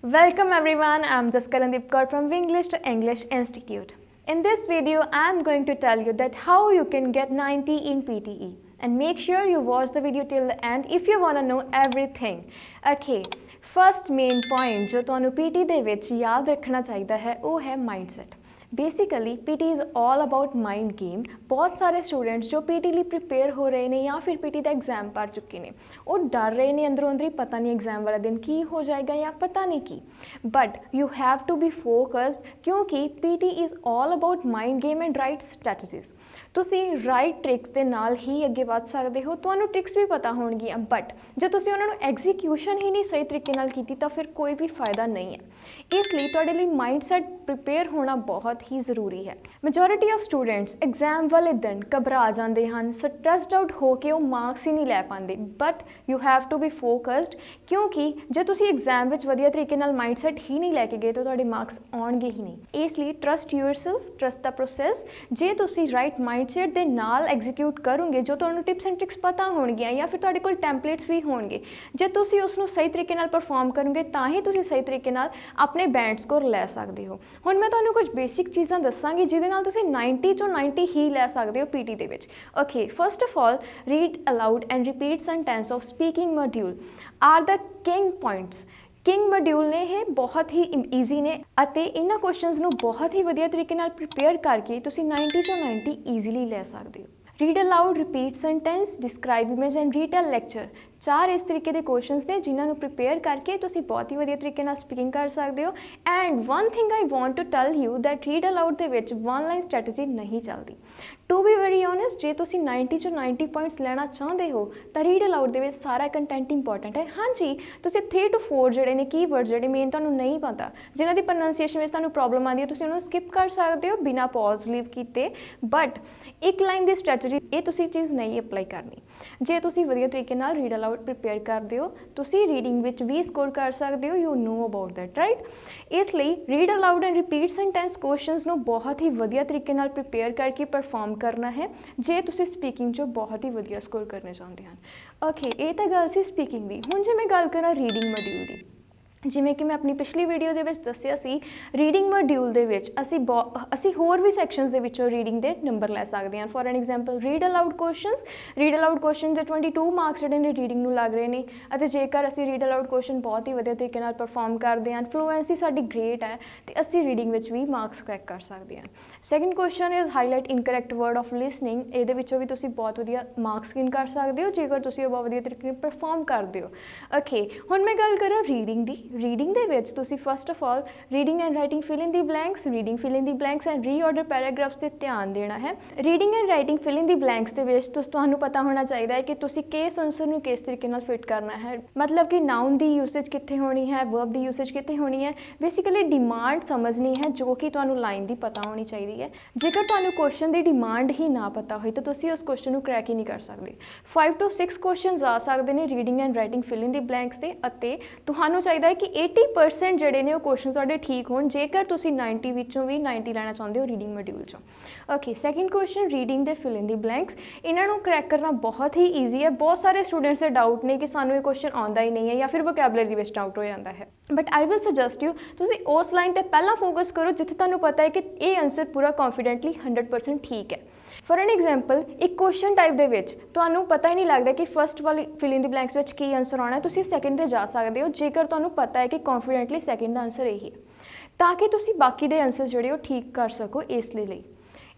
Welcome everyone, I'm Jaskarandeep Kaur from Winglish to English Institute. In this video, I'm going to tell you that how you can get 90 in PTE. And make sure you watch the video till the end if you want to know everything. Okay, first main point जो ਤੁਹਾਨੂੰ PT ਦੇ ਵਿੱਚ ਯਾਦ ਰੱਖਣਾ ਚਾਹੀਦਾ ਹੈ ਉਹ ਹੈ mindset. Basically PT is all about mind game. बहुत सारे स्टूडेंट्स जो PT ਲਈ प्रिपेयर हो रहे हैं या फिर PT ਦਾ एग्जाम पढ़ चुके हैं वो डर रहे हैं अंदरों अंदर ही, पता नहीं एग्जाम वाले दिन की हो जाएगा या पता नहीं की। But you have to be focused क्योंकि PT is all about mind game and right strategies. ਤੁਸੀਂ ਰਾਈਟ ਟ੍ਰਿਕਸ ਦੇ ਨਾਲ ਹੀ ਅੱਗੇ ਵੱਧ ਸਕਦੇ ਹੋ। ਤੁਹਾਨੂੰ ਟ੍ਰਿਕਸ ਵੀ ਪਤਾ ਹੋਣਗੀਆਂ ਬਟ ਜੇ ਤੁਸੀਂ ਉਹਨਾਂ ਨੂੰ ਐਗਜ਼ੀਕਿਊਸ਼ਨ ਹੀ ਨਹੀਂ ਸਹੀ ਤਰੀਕੇ ਨਾਲ ਕੀਤੀ ਤਾਂ ਫਿਰ ਕੋਈ ਵੀ ਫਾਇਦਾ ਨਹੀਂ ਹੈ। ਇਸ ਲਈ ਤੁਹਾਡੇ ਲਈ ਮਾਈਂਡਸੈਟ ਪ੍ਰਿਪੇਅਰ ਹੋਣਾ ਬਹੁਤ ਹੀ ਜ਼ਰੂਰੀ ਹੈ। ਮੈਜੋਰਿਟੀ ਆਫ ਸਟੂਡੈਂਟਸ ਐਗਜ਼ਾਮ ਵਾਲੇ ਦਿਨ ਘਬਰਾ ਜਾਂਦੇ ਹਨ, ਸਟ੍ਰੈਸਡ ਆਊਟ ਹੋ ਕੇ ਉਹ ਮਾਰਕਸ ਹੀ ਨਹੀਂ ਲੈ ਪਾਉਂਦੇ। But you have to be focused ਕਿਉਂਕਿ ਜੇ ਤੁਸੀਂ ਐਗਜ਼ਾਮ ਵਿੱਚ ਵਧੀਆ ਤਰੀਕੇ ਨਾਲ ਮਾਈਂਡਸੈਟ ਹੀ ਨਹੀਂ ਲੈ ਕੇ ਗਏ ਤਾਂ ਤੁਹਾਡੇ ਮਾਰਕਸ ਆਉਣਗੇ ਹੀ ਨਹੀਂ। ਇਸ ਲਈ ਟਰਸਟ ਯੂਅਰਸੈਲਫ, ਟਰਸਟ ਦਾ ਪ੍ਰੋਸੈਸ। ਜੇ ਤੁਸੀਂ ਰਾਈਟ माइंडसेट ਦੇ ਨਾਲ ਐਗਜ਼ੀਕਿਊਟ ਕਰੋਗੇ ਜੋ ਤੁਹਾਨੂੰ ਟਿਪਸ ਐਂਡ ਟ੍ਰਿਕਸ ਪਤਾ ਹੋਣਗੀਆਂ ਜਾਂ ਫਿਰ ਤੁਹਾਡੇ ਕੋਲ ਟੈਂਪਲੇਟਸ ਵੀ ਹੋਣਗੇ, ਜੇ ਤੁਸੀਂ ਉਸ ਨੂੰ ਸਹੀ ਤਰੀਕੇ ਨਾਲ ਪਰਫਾਰਮ ਕਰੋਗੇ ਤਾਂ ਹੀ ਤੁਸੀਂ ਸਹੀ ਤਰੀਕੇ ਨਾਲ ਆਪਣੇ ਬੈਂਡ ਸਕੋਰ ਲੈ ਸਕਦੇ ਹੋ। ਹੁਣ ਮੈਂ ਤੁਹਾਨੂੰ ਕੁਝ ਬੇਸਿਕ ਚੀਜ਼ਾਂ ਦੱਸਾਂਗੀ ਜਿਹਦੇ ਨਾਲ ਤੁਸੀਂ 90 ਤੋਂ 90 ਹੀ ਲੈ ਸਕਦੇ ਹੋ PT ਦੇ ਵਿੱਚ। Okay, first of all read allowed and repeat sentence of speaking module are the king points. King module ने ये बहुत ही ईजी ने ਅਤੇ ਇਹਨਾਂ ਕੁਐਸਚਨਸ ਨੂੰ ਬਹੁਤ ਹੀ ਵਧੀਆ ਤਰੀਕੇ ਨਾਲ ਪ੍ਰਿਪੇਅਰ ਕਰਕੇ ਤੁਸੀਂ 90 ਤੋਂ 90 ਈਜ਼ੀਲੀ ਲੈ ਸਕਦੇ ਹੋ। Read aloud, repeat sentence, describe image and retell lecture. ਚਾਰ ਇਸ ਤਰੀਕੇ ਦੇ ਕੁਐਸਚਨਸ ਨੇ ਜਿਨ੍ਹਾਂ ਨੂੰ ਪ੍ਰਿਪੇਅਰ ਕਰਕੇ ਤੁਸੀਂ ਬਹੁਤ ਹੀ ਵਧੀਆ ਤਰੀਕੇ ਨਾਲ ਸਪੀਕਿੰਗ ਕਰ ਸਕਦੇ ਹੋ। And one thing I want to tell you that read aloud ਦੇ ਵਿੱਚ ਵਨ ਲਾਈਨ ਸਟ੍ਰੈਟਜੀ ਨਹੀਂ ਚੱਲਦੀ। ਟੂ ਬੀ ਵੈਰੀ ਓਨੈਸਟ, ਜੇ ਤੁਸੀਂ 90 ਤੋਂ 90 ਪੁਆਇੰਟਸ ਲੈਣਾ ਚਾਹੁੰਦੇ ਹੋ ਤਾਂ ਰੀਡ ਅਲਾਊਡ ਦੇ ਵਿੱਚ ਸਾਰਾ ਕੰਟੈਂਟ ਇੰਪੋਰਟੈਂਟ ਹੈ। ਹਾਂਜੀ, ਤੁਸੀਂ 3 to 4 ਜਿਹੜੇ ਨੇ ਕੀਵਰਡ ਜਿਹੜੇ ਮੇਨ ਤੁਹਾਨੂੰ ਨਹੀਂ ਪਤਾ, ਜਿਨ੍ਹਾਂ ਦੀ ਪ੍ਰੋਨਾਂਸੀਏਸ਼ਨ ਵਿੱਚ ਤੁਹਾਨੂੰ ਪ੍ਰੋਬਲਮ ਆਉਂਦੀ ਹੈ, ਤੁਸੀਂ ਉਹਨੂੰ ਸਕਿਪ ਕਰ ਸਕਦੇ ਹੋ ਬਿਨਾਂ ਪੌਜ਼ ਲੀਵ ਕੀਤੇ। ਬਟ ਇੱਕ ਲਾਈਨ ਦੀ ਸਟ੍ਰੈਟਜੀ ਇਹ ਤੁਸੀਂ ਚੀਜ਼ ਨਹੀਂ ਅਪਲਾਈ ਕਰਨੀ। ਜੇ ਤੁਸੀਂ ਵਧੀਆ ਤਰੀਕੇ ਨਾਲ ਰੀਡ ਅਲਾਊਡ ਪ੍ਰਿਪੇਅਰ ਕਰਦੇ ਹੋ ਤੁਸੀਂ ਰੀਡਿੰਗ ਵਿੱਚ ਵੀ ਸਕੋਰ ਕਰ ਸਕਦੇ ਹੋ। You know about that, right? ਇਸ ਲਈ read allowed and repeat sentence questions ਨੂੰ ਬਹੁਤ ਹੀ ਵਧੀਆ ਤਰੀਕੇ ਨਾਲ ਪ੍ਰਿਪੇਅਰ ਕਰਕੇ ਪਰਫਾਰਮ ਕਰਨਾ ਹੈ ਜੇ ਤੁਸੀਂ ਸਪੀਕਿੰਗ 'ਚੋਂ ਬਹੁਤ ਹੀ ਵਧੀਆ ਸਕੋਰ ਕਰਨੇ ਚਾਹੁੰਦੇ ਹਨ। ਓਕੇ, ਇਹ ਤਾਂ ਗੱਲ ਸੀ ਸਪੀਕਿੰਗ ਦੀ। ਹੁਣ ਜੇ ਮੈਂ ਗੱਲ ਕਰਾਂ ਰੀਡਿੰਗ ਮੋਡਿਊਲ ਦੀ, ਜਿਵੇਂ ਕਿ ਮੈਂ ਆਪਣੀ ਪਿਛਲੀ ਵੀਡੀਓ ਦੇ ਵਿੱਚ ਦੱਸਿਆ ਸੀ, ਰੀਡਿੰਗ ਮੋਡਿਊਲ ਦੇ ਵਿੱਚ ਅਸੀਂ ਹੋਰ ਵੀ ਸੈਕਸ਼ਨਸ ਦੇ ਵਿੱਚੋਂ ਰੀਡਿੰਗ ਦੇ ਨੰਬਰ ਲੈ ਸਕਦੇ ਹਾਂ। For an example read aloud question ਦੇ 22 ਮਾਰਕਸ ਜਿਹੜੇ ਨੇ ਰੀਡਿੰਗ ਨੂੰ ਲੱਗ ਰਹੇ ਨੇ ਅਤੇ ਜੇਕਰ ਅਸੀਂ ਰੀਡ ਅਲਾਊਡ ਕੁਐਸਚਨ ਬਹੁਤ ਹੀ ਵਧੀਆ ਤਰੀਕੇ ਨਾਲ ਪਰਫਾਰਮ ਕਰਦੇ ਹਾਂ, ਫਲੂਐਂਸੀ ਸਾਡੀ ਗ੍ਰੇਟ ਹੈ ਅਤੇ ਅਸੀਂ ਰੀਡਿੰਗ ਵਿੱਚ ਵੀ ਮਾਰਕਸ ਕਰੈਕ ਕਰ ਸਕਦੇ ਹਾਂ। Second question is highlight incorrect word of listening. ਇਹਦੇ ਵਿੱਚੋਂ ਵੀ ਤੁਸੀਂ ਬਹੁਤ ਵਧੀਆ ਮਾਰਕਸ ਗੇਨ ਕਰ ਸਕਦੇ ਹੋ ਜੇਕਰ ਤੁਸੀਂ ਉਹ ਬਹੁਤ ਵਧੀਆ ਤਰੀਕੇ ਨਾਲ ਪਰਫਾਰਮ ਕਰਦੇ ਹੋ। ਓਕੇ, ਹੁਣ ਮੈਂ ਗੱਲ ਕਰਾਂ ਰੀਡਿੰਗ ਦੀ। ਰੀਡਿੰਗ ਦੇ ਵਿੱਚ ਤੁਸੀਂ first of all reading and writing fill in the blanks and reorder paragraphs 'ਤੇ ਧਿਆਨ ਦੇਣਾ ਹੈ। Reading and writing fill in the blanks ਦੇ ਵਿੱਚ ਤੁਹਾਨੂੰ ਪਤਾ ਹੋਣਾ ਚਾਹੀਦਾ ਹੈ ਕਿ ਤੁਸੀਂ ਕੇਸ ਆਨਸਰ ਨੂੰ ਕਿਸ ਤਰੀਕੇ ਨਾਲ ਫਿਟ ਕਰਨਾ ਹੈ, ਮਤਲਬ ਕਿ ਨਾਊਨ ਦੀ ਯੂਸੇਜ ਕਿੱਥੇ ਹੋਣੀ ਹੈ, ਵਰਬ ਦੀ ਯੂਸੇਜ ਕਿੱਥੇ ਹੋਣੀ ਹੈ। ਬੇਸਿਕਲੀ ਡਿਮਾਂਡ ਸਮਝਣੀ ਹੈ ਜੋ ਕਿ ਤੁਹਾਨੂੰ ਲਾਈਨ ਦੀ ਪਤਾ ਹੋਣੀ ਚਾਹੀਦੀ ਹੈ। ਜੇਕਰ ਤੁਹਾਨੂੰ ਕੁਐਸਚਨ ਦੀ ਡਿਮਾਂਡ ਹੀ ਨਾ ਪਤਾ ਹੋਈ ਤਾਂ ਤੁਸੀਂ ਉਸ ਕੁਐਸਚਨ ਨੂੰ ਕਰੈਕ ਹੀ ਨਹੀਂ ਕਰ ਸਕਦੇ। 5 to 6 ਕੁਐਸਚਨਸ ਆ ਸਕਦੇ ਨੇ reading and writing fill in the blanks 'ਤੇ ਅਤੇ ਤੁਹਾਨੂੰ ਚਾਹੀਦਾ ਹੈ ਕਿ 80% ਜਿਹੜੇ ਨੇ ਉਹ ਕੁਐਸਚਨ ਤੁਹਾਡੇ ਠੀਕ ਹੋਣ ਜੇਕਰ ਤੁਸੀਂ 90 ਵਿੱਚੋਂ ਵੀ 90 ਲੈਣਾ ਚਾਹੁੰਦੇ ਹੋ ਰੀਡਿੰਗ ਮੋਡਿਊਲ 'ਚੋਂ। ਓਕੇ, ਸੈਕਿੰਡ ਕੁਐਸਚਨ ਰੀਡਿੰਗ ਦੇ ਫਿਲ ਇਨ ਦੀ ਬਲੈਂਕਸ। ਇਹਨਾਂ ਨੂੰ ਕਰੈਕ ਕਰਨਾ ਬਹੁਤ ਹੀ ਈਜ਼ੀ ਹੈ। ਬਹੁਤ ਸਾਰੇ ਸਟੂਡੈਂਟਸ ਦੇ ਡਾਊਟ ਨੇ ਕਿ ਸਾਨੂੰ ਇਹ ਕੁਐਸਚਨ ਆਉਂਦਾ ਹੀ ਨਹੀਂ ਹੈ ਜਾਂ ਫਿਰ ਵੋਕੈਬਲਰੀ ਵਿੱਚ ਡਾਊਟ ਹੋ ਜਾਂਦਾ ਹੈ। But I will suggest you ਤੁਸੀਂ ਉਸ ਲਾਈਨ 'ਤੇ ਪਹਿਲਾਂ ਫੋਕਸ ਕਰੋ ਜਿੱਥੇ ਤੁਹਾਨੂੰ ਪਤਾ ਹੈ ਕਿ ਇਹ ਆਨਸਰ ਪੂਰਾ ਕੌਨਫੀਡੈਂਟਲੀ 100% ਠੀਕ ਹੈ। ਫੋਰ ਐਨ ਐਗਜ਼ਾਮਪਲ, ਇੱਕ ਕੁਐਸਚਨ ਟਾਈਪ ਦੇ ਵਿੱਚ ਤੁਹਾਨੂੰ ਪਤਾ ਹੀ ਨਹੀਂ ਲੱਗਦਾ ਕਿ ਫਸਟ ਵਾਲੀ ਫਿਲ ਇਨ ਦੀ ਬਲੈਂਕਸ ਵਿੱਚ ਕੀ ਆਨਸਰ ਆਉਣਾ, ਤੁਸੀਂ ਸੈਕਿੰਡ 'ਤੇ ਜਾ ਸਕਦੇ ਹੋ ਜੇਕਰ ਤੁਹਾਨੂੰ ਪਤਾ ਹੈ ਕਿ ਕੌਨਫੀਡੈਂਟਲੀ ਸੈਕਿੰਡ ਦਾ ਆਨਸਰ ਇਹੀ ਹੈ, ਤਾਂ ਕਿ ਤੁਸੀਂ ਬਾਕੀ ਦੇ ਆਨਸਰ ਜਿਹੜੇ ਉਹ ਠੀਕ ਕਰ ਸਕੋ। ਇਸ ਲਈ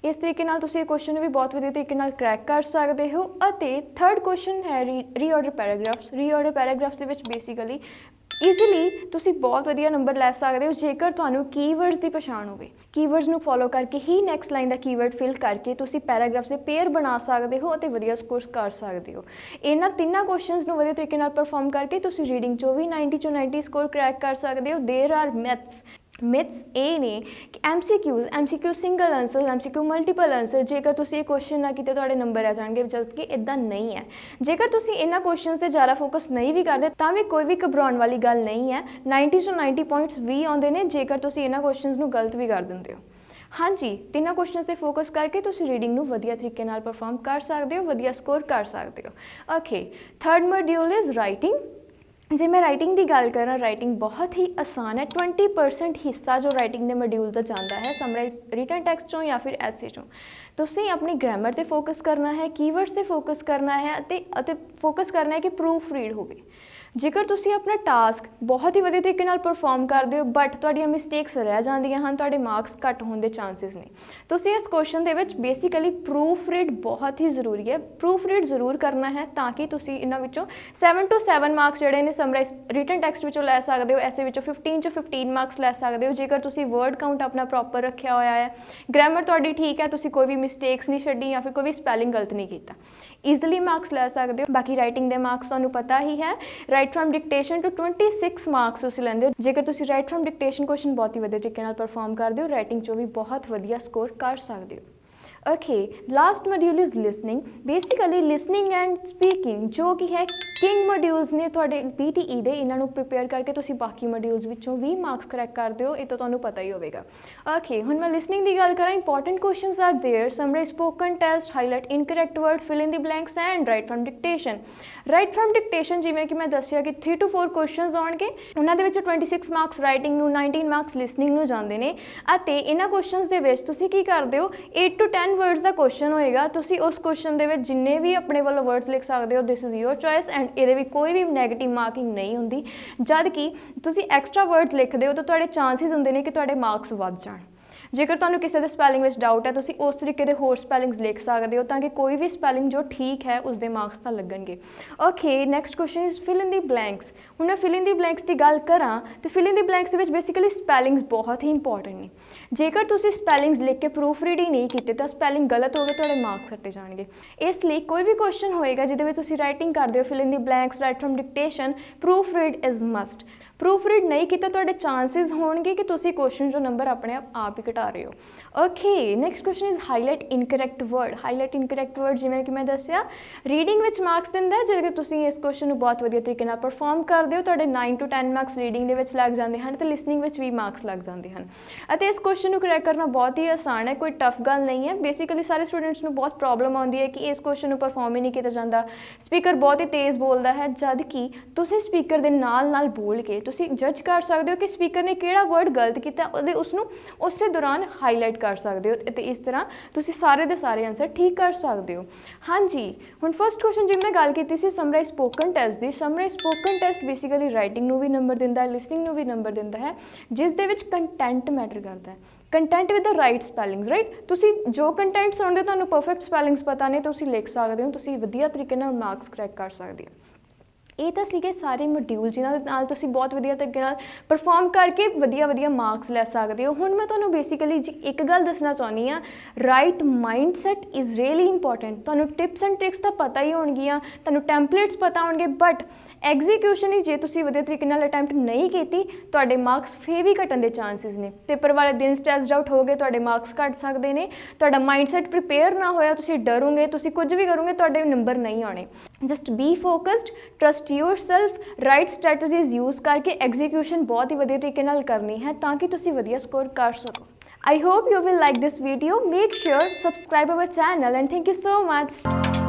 ਇਸ ਤਰੀਕੇ ਨਾਲ ਤੁਸੀਂ ਇਹ ਕੁਐਸਚਨ ਨੂੰ ਵੀ ਬਹੁਤ ਵਧੀਆ ਤਰੀਕੇ ਨਾਲ ਕਰੈਕ ਕਰ ਸਕਦੇ ਹੋ। ਅਤੇ ਥਰਡ ਕੁਐਸਚਨ ਹੈ ਰੀਆਰਡਰ ਪੈਰਾਗ੍ਰਾਫਸ ਦੇ ਵਿੱਚ ਬੇਸਿਕਲੀ ਈਜ਼ੀਲੀ ਤੁਸੀਂ ਬਹੁਤ ਵਧੀਆ ਨੰਬਰ ਲੈ ਸਕਦੇ ਹੋ ਜੇਕਰ ਤੁਹਾਨੂੰ ਕੀਵਰਡਸ ਦੀ ਪਛਾਣ ਹੋਵੇ। ਕੀਵਰਡਸ ਨੂੰ ਫੋਲੋ ਕਰਕੇ ਹੀ ਨੈਕਸਟ ਲਾਈਨ ਦਾ ਕੀਵਰਡ ਫਿਲ ਕਰਕੇ ਤੁਸੀਂ ਪੈਰਾਗ੍ਰਾਫਸ ਦੇ ਪੇਅਰ ਬਣਾ ਸਕਦੇ ਹੋ ਅਤੇ ਵਧੀਆ ਸਕੋਰ ਕਰ ਸਕਦੇ ਹੋ। ਇਹਨਾਂ ਤਿੰਨਾਂ ਕੁਐਸਚਨਸ ਨੂੰ ਵਧੀਆ ਤਰੀਕੇ ਨਾਲ ਪਰਫਾਰਮ ਕਰਕੇ ਤੁਸੀਂ ਰੀਡਿੰਗ 'ਚੋਂ ਵੀ 90 ਚੋਂ 90 ਸਕੋਰ ਕਰੈਕ ਕਰ ਸਕਦੇ ਹੋ। ਦੇਰ ਆਰ ਮਿਥਸ ਇਹ ਨੇ ਕਿ MCQ single answer, MCQ multiple answer. ਜੇਕਰ ਤੁਸੀਂ ਇਹ ਕੁਐਸਚਨ ਨਾ ਕੀਤੇ ਤੁਹਾਡੇ ਨੰਬਰ ਆ ਜਾਣਗੇ, ਜਦ ਕਿ ਇੱਦਾਂ ਨਹੀਂ ਹੈ। ਜੇਕਰ ਤੁਸੀਂ ਇਹਨਾਂ ਕੁਐਸਚਨਸ 'ਤੇ ਜ਼ਿਆਦਾ ਫੋਕਸ ਨਹੀਂ ਵੀ ਕਰਦੇ ਤਾਂ ਵੀ ਕੋਈ ਵੀ ਘਬਰਾਉਣ ਵਾਲੀ ਗੱਲ ਨਹੀਂ ਹੈ। 90 ਤੋਂ 90 ਪੁਆਇੰਟਸ ਵੀ ਆਉਂਦੇ ਨੇ ਜੇਕਰ ਤੁਸੀਂ ਇਹਨਾਂ ਕੁਐਸਚਨਸ ਨੂੰ ਗਲਤ ਵੀ ਕਰ ਦਿੰਦੇ ਹੋ। ਹਾਂਜੀ, ਤਿੰਨਾਂ ਕੁਐਸਚਨਸ 'ਤੇ ਫੋਕਸ ਕਰਕੇ ਤੁਸੀਂ ਰੀਡਿੰਗ ਨੂੰ ਵਧੀਆ ਤਰੀਕੇ ਨਾਲ ਪਰਫਾਰਮ ਕਰ ਸਕਦੇ ਹੋ, ਵਧੀਆ ਸਕੋਰ ਕਰ ਸਕਦੇ ਹੋ। Okay, third module is writing. ਜੇ ਮੈਂ ਰਾਈਟਿੰਗ ਦੀ ਗੱਲ ਕਰਾਂ, ਰਾਈਟਿੰਗ ਬਹੁਤ ਹੀ ਆਸਾਨ ਹੈ। 20% ਹਿੱਸਾ ਜੋ ਰਾਈਟਿੰਗ ਦੇ ਮੋਡਿਊਲ ਦਾ ਜਾਂਦਾ ਹੈ ਸਮਰਾਈਜ਼ ਰਿਟਨ ਟੈਕਸਟ ਚੋਂ ਜਾਂ ਫਿਰ ਐਸੇ ਚੋਂ। ਤੁਸੀਂ ਆਪਣੀ ਗ੍ਰਾਮਰ ਤੇ ਫੋਕਸ ਕਰਨਾ ਹੈ, ਕੀਵਰਡਸ ਤੇ ਫੋਕਸ ਕਰਨਾ ਹੈ ਅਤੇ ਫੋਕਸ ਕਰਨਾ ਹੈ ਕਿ ਪ੍ਰੂਫ ਰੀਡ ਹੋਵੇ। ਜੇਕਰ ਤੁਸੀਂ ਆਪਣਾ ਟਾਸਕ ਬਹੁਤ ਹੀ ਵਧੀਆ ਤਰੀਕੇ ਨਾਲ ਪਰਫਾਰਮ ਕਰਦੇ ਹੋ ਬਟ ਤੁਹਾਡੀਆਂ ਮਿਸਟੇਕਸ ਰਹਿ ਜਾਂਦੀਆਂ ਹਨ, ਤੁਹਾਡੇ ਮਾਰਕਸ ਘੱਟ ਹੋਣ ਦੇ ਚਾਂਸਿਸ ਨੇ। ਤੁਸੀਂ ਇਸ ਕੁਐਸਚਨ ਦੇ ਵਿੱਚ ਬੇਸਿਕਲੀ ਪ੍ਰੂਫ ਰੀਡ ਬਹੁਤ ਹੀ ਜ਼ਰੂਰੀ ਹੈ। ਪ੍ਰੂਫ ਰੀਡ ਜ਼ਰੂਰ ਕਰਨਾ ਹੈ ਤਾਂ ਕਿ ਤੁਸੀਂ ਇਹਨਾਂ ਵਿੱਚੋਂ 7 to 7 ਮਾਰਕਸ ਜਿਹੜੇ ਨੇ ਸਮਰਾਈਜ਼ ਰਿਟਨ ਟੈਕਸਟ ਵਿੱਚੋਂ ਲੈ ਸਕਦੇ ਹੋ, ਐਸੇ ਵਿੱਚੋਂ 15 to 15 ਮਾਰਕਸ ਲੈ ਸਕਦੇ ਹੋ ਜੇਕਰ ਤੁਸੀਂ ਵਰਡ ਕਾਊਂਟ ਆਪਣਾ ਪ੍ਰੋਪਰ ਰੱਖਿਆ ਹੋਇਆ ਹੈ, ਗ੍ਰਾਮਰ ਤੁਹਾਡੀ ਠੀਕ ਹੈ, ਤੁਸੀਂ ਕੋਈ ਵੀ ਮਿਸਟੇਕਸ ਨਹੀਂ ਛੱਡੀ ਜਾਂ ਫਿਰ ਕੋਈ ਵੀ ਸਪੈਲਿੰਗ ਗਲਤ ਨਹੀਂ ਕੀਤਾ, ਈਜ਼ਲੀ ਮਾਰਕਸ ਲੈ ਸਕਦੇ ਹੋ। ਬਾਕੀ ਰਾਈਟਿੰਗ ਦੇ ਮਾਰਕਸ ਤੁਹਾਨੂੰ ਪਤਾ ਹੀ ਹੈ, write from dictation to 26 marks ਤੁਸੀਂ ਲੈਂਦੇ ਹੋ। ਜੇਕਰ ਤੁਸੀਂ ਰਾਈਟ ਫਰਮ ਡਿਕਟੇਸ਼ਨ ਕੁਐਸਚਨ ਬਹੁਤ ਹੀ ਵਧੀਆ ਤਰੀਕੇ ਨਾਲ ਪਰਫਾਰਮ ਕਰਦੇ ਹੋ, ਰਾਈਟਿੰਗ 'ਚੋਂ ਵੀ ਬਹੁਤ ਵਧੀਆ ਸਕੋਰ ਕਰ ਸਕਦੇ ਹੋ। Okay, last module is listening. Basically listening and speaking ਜੋ ਕਿ ਹੈ ਕਿੰਗ ਮੋਡਿਊਲਸ ਨੇ ਤੁਹਾਡੇ PTE ਦੇ, ਇਹਨਾਂ ਨੂੰ ਪ੍ਰਿਪੇਅਰ ਕਰਕੇ ਤੁਸੀਂ ਬਾਕੀ ਮੋਡਿਊਲਸ ਵਿੱਚੋਂ ਵੀ ਮਾਰਕਸ ਕਰੈਕਟ ਕਰਦੇ ਹੋ, ਇਹ ਤਾਂ ਤੁਹਾਨੂੰ ਪਤਾ ਹੀ ਹੋਵੇਗਾ। ਓਕੇ, ਹੁਣ ਮੈਂ ਲਿਸਨਿੰਗ ਦੀ ਗੱਲ ਕਰਾਂ, important questions are there, summarize spoken test, highlight incorrect word, fill in the blanks and write from dictation. Write from dictation ਜਿਵੇਂ ਕਿ ਮੈਂ ਦੱਸਿਆ ਕਿ 3 to 4 ਕੁਐਸਚਨਸ ਆਉਣਗੇ, ਉਹਨਾਂ ਦੇ ਵਿੱਚੋਂ 26 ਮਾਰਕਸ ਰਾਈਟਿੰਗ ਨੂੰ, 19 ਮਾਰਕਸ ਲਿਸਨਿੰਗ ਨੂੰ ਜਾਂਦੇ ਨੇ ਅਤੇ ਇਹਨਾਂ ਕੁਐਸਚਨਸ ਦੇ ਵਿੱਚ ਤੁਸੀਂ ਕੀ ਕਰਦੇ ਹੋ, 8 to 10 ਵਰਡਸ ਦਾ ਕੁਐਸਚਨ ਹੋਏਗਾ, ਤੁਸੀਂ ਉਸ ਕੁਐਸਚਨ ਦੇ ਵਿੱਚ ਜਿੰਨੇ ਵੀ ਆਪਣੇ ਵੱਲੋਂ ਵਰਡਸ ਲਿਖ ਸਕਦੇ ਹੋ, this is your choice and ਇਹਦੇ ਵਿੱਚ ਕੋਈ ਵੀ ਨੈਗੇਟਿਵ ਮਾਰਕਿੰਗ ਨਹੀਂ ਹੁੰਦੀ। ਜਦ ਕਿ ਤੁਸੀਂ ਐਕਸਟਰਾ ਵਰਡਸ ਲਿਖਦੇ ਹੋ ਤਾਂ ਤੁਹਾਡੇ ਚਾਂਸਿਸ ਹੁੰਦੇ ਨੇ ਕਿ ਤੁਹਾਡੇ ਮਾਰਕਸ ਵੱਧ ਜਾਣ। ਜੇਕਰ ਤੁਹਾਨੂੰ ਕਿਸੇ ਦੇ ਸਪੈਲਿੰਗ ਵਿੱਚ ਡਾਊਟ ਹੈ, ਤੁਸੀਂ ਉਸ ਤਰੀਕੇ ਦੇ ਹੋਰ ਸਪੈਲਿੰਗਸ ਲਿਖ ਸਕਦੇ ਹੋ ਤਾਂ ਕਿ ਕੋਈ ਵੀ ਸਪੈਲਿੰਗ ਜੋ ਠੀਕ ਹੈ ਉਸ ਦੇ ਮਾਰਕਸ ਤਾਂ ਲੱਗਣਗੇ। Okay, next question is fill in the blanks. ਹੁਣ ਮੈਂ ਫਿਲ ਇਨ ਦੀ ਬਲੈਂਕਸ ਦੀ ਗੱਲ ਕਰਾਂ ਤਾਂ ਫਿਲ ਇਨ ਦੀ ਬਲੈਂਕਸ ਦੇ ਵਿੱਚ ਬੇਸਿਕਲੀ ਸਪੈਲਿੰਗਸ ਬਹੁਤ ਹੀ ਇੰਪੋਰਟੈਂਟ ਨੇ। ਜੇਕਰ ਤੁਸੀਂ ਸਪੈਲਿੰਗਸ ਲਿਖ ਕੇ ਪ੍ਰੂਫ ਰੀਡ ਹੀ ਨਹੀਂ ਕੀਤੇ ਤਾਂ ਸਪੈਲਿੰਗ ਗਲਤ ਹੋ ਗਏ, ਤੁਹਾਡੇ ਮਾਰਕਸ ਕੱਟੇ ਜਾਣਗੇ। ਇਸ ਲਈ ਕੋਈ ਵੀ ਕੁਐਸਚਨ ਹੋਏਗਾ ਜਿਹਦੇ ਵਿੱਚ ਤੁਸੀਂ ਰਾਈਟਿੰਗ ਕਰਦੇ ਹੋ, fill in the blanks, right from dictation, proof read is must. Proof read ਨਹੀਂ ਕੀਤਾ ਤੁਹਾਡੇ ਚਾਂਸਿਸ ਹੋਣਗੇ ਕਿ ਤੁਸੀਂ ਕੁਐਸਚਨ ਜੋ ਨੰਬਰ ਆਪਣੇ ਆਪ ਹੀ ਘਟਾ ਰਹੇ ਹੋ। Okay, next question is highlight incorrect word. Highlight incorrect word ਜਿਵੇਂ ਕਿ ਮੈਂ ਦੱਸਿਆ ਰੀਡਿੰਗ ਵਿੱਚ ਮਾਰਕਸ ਦਿੰਦਾ ਹੈ। ਜੇਕਰ ਤੁਸੀਂ ਇਸ ਕੁਐਸਚਨ ਨੂੰ ਬਹੁਤ ਵਧੀਆ ਤਰੀਕੇ ਨਾਲ ਪਰਫਾਰਮ ਕਰਦੇ ਹੋ, ਤੁਹਾਡੇ 9 to 10 ਮਾਰਕਸ ਰੀਡਿੰਗ ਦੇ ਵਿੱਚ ਲੱਗ ਜਾਂਦੇ ਹਨ ਅਤੇ ਲਿਸਨਿੰਗ ਵਿੱਚ ਵੀ ਮਾਰਕਸ ਲੱਗ ਜਾਂਦੇ ਹਨ। ਅਤੇ ਇਸ ਕੁਐਸਚਨ ਨੂੰ ਕਰੈਕਟ ਕਰਨਾ ਬਹੁਤ ਹੀ ਆਸਾਨ ਹੈ, ਕੋਈ ਟਫ ਗੱਲ ਨਹੀਂ ਹੈ। ਬੇਸਿਕਲੀ ਸਾਰੇ ਸਟੂਡੈਂਟਸ ਨੂੰ ਬਹੁਤ ਪ੍ਰੋਬਲਮ ਆਉਂਦੀ ਹੈ ਕਿ ਇਸ ਕੁਐਸਚਨ ਨੂੰ ਪਰਫਾਰਮ ਹੀ ਨਹੀਂ ਕੀਤਾ ਜਾਂਦਾ, ਸਪੀਕਰ ਬਹੁਤ ਹੀ ਤੇਜ਼ ਬੋਲਦਾ ਹੈ। ਜਦ ਕਿ ਤੁਸੀਂ ਸਪੀਕਰ ਦੇ ਨਾਲ ਨਾਲ ਬੋਲ ਕੇ ਤੁਸੀਂ ਜੱਜ ਕਰ ਸਕਦੇ ਹੋ ਕਿ ਸਪੀਕਰ ਨੇ ਕਿਹੜਾ ਵਰਡ ਗਲਤ ਕੀਤਾ, ਉਸਨੂੰ ਉਸੇ ਦੌਰਾਨ ਹਾਈਲਾਈਟ ਕਰ ਸਕਦੇ ਹੋ ਅਤੇ ਇਸ ਤਰ੍ਹਾਂ ਤੁਸੀਂ ਸਾਰੇ ਦੇ ਸਾਰੇ ਆਨਸਰ ਠੀਕ ਕਰ ਸਕਦੇ ਹੋ। ਹਾਂਜੀ, ਹੁਣ ਫਸਟ ਕੁਐਸਚਨ ਜਿਵੇਂ ਮੈਂ ਗੱਲ ਕੀਤੀ ਸੀ ਸਮਰਾਈਜ਼ ਸਪੋਕਨ ਟੈਸਟ ਦੀ। Summarise spoken test basically writing ਨੂੰ ਵੀ ਨੰਬਰ ਦਿੰਦਾ ਹੈ, ਲਿਸਨਿੰਗ ਨੂੰ ਵੀ ਨੰਬਰ ਦਿੰਦਾ ਹੈ, ਜਿਸ ਦੇ ਵਿੱਚ ਕੰਟੈਂਟ ਮੈਟਰ ਕਰਦਾ ਹੈ। Content with the right spelling, right. ਤੁਸੀਂ ਜੋ ਕੰਟੈਂਟ ਸੁਣਦੇ ਤੁਹਾਨੂੰ ਪਰਫੈਕਟ ਸਪੈਲਿੰਗਸ ਪਤਾ ਨੇ, ਤੁਸੀਂ ਲਿਖ ਸਕਦੇ ਹੋ, ਤੁਸੀਂ ਵਧੀਆ ਤਰੀਕੇ ਨਾਲ ਮਾਰਕਸ ਕਰੈਕਟ ਕਰ ਸਕਦੇ ਹੋ। ਇਹ ਤਾਂ ਸੀਗੇ ਸਾਰੇ ਮੋਡਿਊਲ ਜਿਨ੍ਹਾਂ ਦੇ ਨਾਲ ਤੁਸੀਂ ਬਹੁਤ ਵਧੀਆ ਤਰੀਕੇ ਨਾਲ ਪਰਫਾਰਮ ਕਰਕੇ ਵਧੀਆ ਮਾਰਕਸ ਲੈ ਸਕਦੇ ਹੋ। ਹੁਣ ਮੈਂ ਤੁਹਾਨੂੰ ਬੇਸਿਕਲੀ ਜੀ ਇੱਕ ਗੱਲ ਦੱਸਣਾ ਚਾਹੁੰਦੀ ਹਾਂ, right mind set is really important. ਤੁਹਾਨੂੰ ਟਿਪਸ ਐਂਡ ਟ੍ਰਿਕਸ ਤਾਂ ਪਤਾ ਹੀ ਹੋਣਗੀਆਂ, ਤੁਹਾਨੂੰ ਟੈਂਪਲੇਟਸ ਪਤਾ ਹੋਣਗੇ, ਬਟ ਐਗਜ਼ੀਕਿਊਸ਼ਨ ਹੀ ਜੇ ਤੁਸੀਂ ਵਧੀਆ ਤਰੀਕੇ ਨਾਲ ਅਟੈਂਪਟ ਨਹੀਂ ਕੀਤੀ, ਤੁਹਾਡੇ ਮਾਰਕਸ ਫੇਰ ਵੀ ਘਟਣ ਦੇ ਚਾਂਸਿਸ ਨੇ। ਪੇਪਰ ਵਾਲੇ ਦਿਨ ਸਟ੍ਰੈਸਡ ਆਊਟ ਹੋ ਗਏ, ਤੁਹਾਡੇ ਮਾਰਕਸ ਘਟ ਸਕਦੇ ਨੇ। ਤੁਹਾਡਾ ਮਾਈਂਡ ਸੈਟ ਪ੍ਰੀਪੇਅਰ ਨਾ ਹੋਇਆ, ਤੁਸੀਂ ਡਰੋਗੇ, ਤੁਸੀਂ ਕੁਝ ਵੀ ਕਰੋਗੇ, ਤੁਹਾਡੇ ਨੰਬਰ ਨਹੀਂ ਆਉਣੇ। Just B focused, trust yourself, right strategies use ਕਰਕੇ ਐਗਜ਼ੀਕਿਊਸ਼ਨ ਬਹੁਤ ਹੀ ਵਧੀਆ ਤਰੀਕੇ ਨਾਲ ਕਰਨੀ ਹੈ ਤਾਂ ਕਿ ਤੁਸੀਂ ਵਧੀਆ ਸਕੋਰ ਕਰ ਸਕੋ। I hope you will like this video. Make sure subscribe our channel and thank you so much.